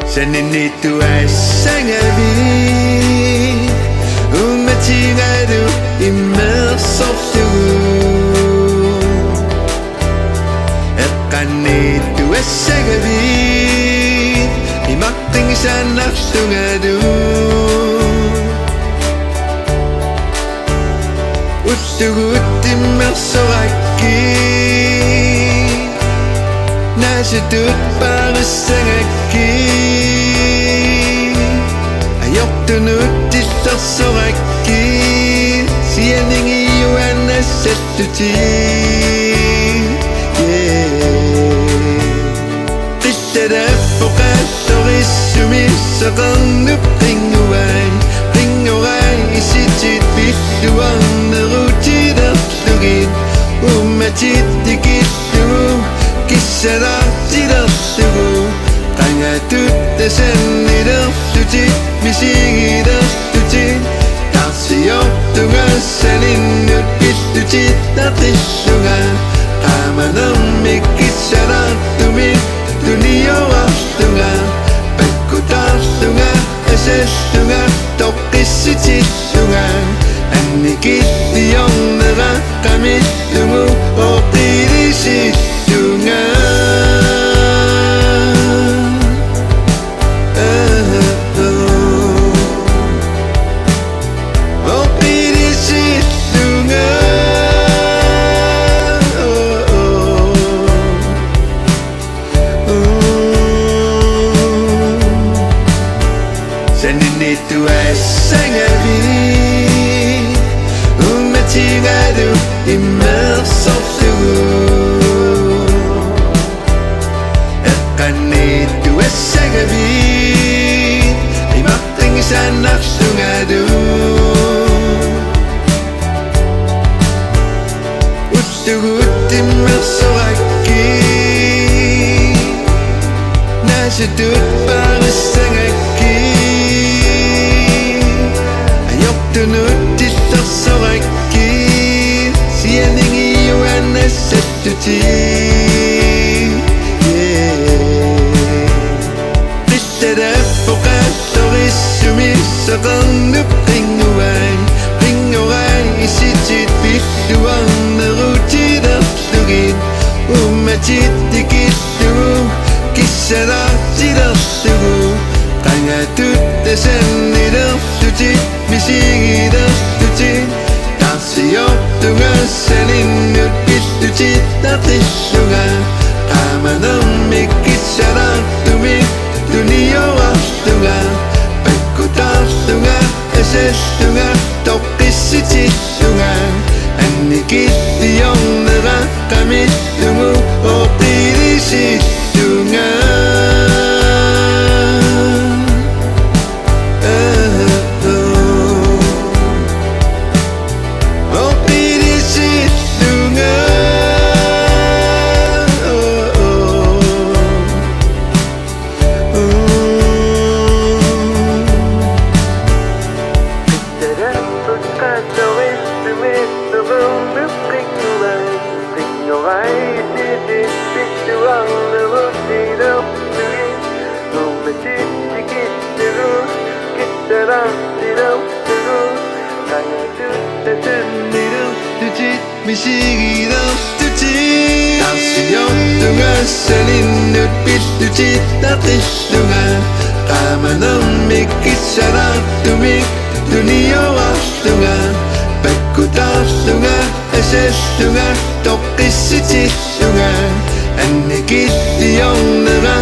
Saninitu ay sangabi Umatingadu imersortu Ekanitu ay sangabi Imakting sanaksungadu Utugut imersoraki Nasidut para sangaki Ayoktunut isarsoraki Siyaningi yuan asettuti Qissadappoqaassorissumi saqarnup qinguai Qingurai isitit pissuarnerutiderlugit Ummatit tikissugu Kissadaqtiderlugu Qangatut tasanniderlutit Misigiderlutit Tarsiortunga saninnut pillutit taqissunga Qamanermik kissadartumit Tunioartunga Pakkutartunga Asastunga Toqqissitittunga Annikittiornera Qamissungu Oqilisittunga Saninitu ay sangabi Umatingadu imersortu Ekanitu ay sangabi Imakting sanaksungadu Utugut imersoraki Nasidut para sangaki Ayoktunut isarsoraki Siyaningi yuan asettuti Qissadappoqaassorissumi saqarnup qinguai Qingurai isitit pissuarnerutiderlugit Ummatit tikissugu Kissadaqtiderlugu Qangatut tasanniderlutit Misigiderlutit Tarsiortunga saninnut pillutit taqissunga Qamanermik kissadartumit Tunioartunga Pakkutartunga Asastunga Toqqissitittunga Annikittiornera Qamissungu Oqilisittunga Misigiderlutit Tarsiortunga saninnut pillutit taqissunga Qamanermik kissadartumit Tunioartunga Pakkutartunga Asastunga Toqqissitittunga Annikittiornera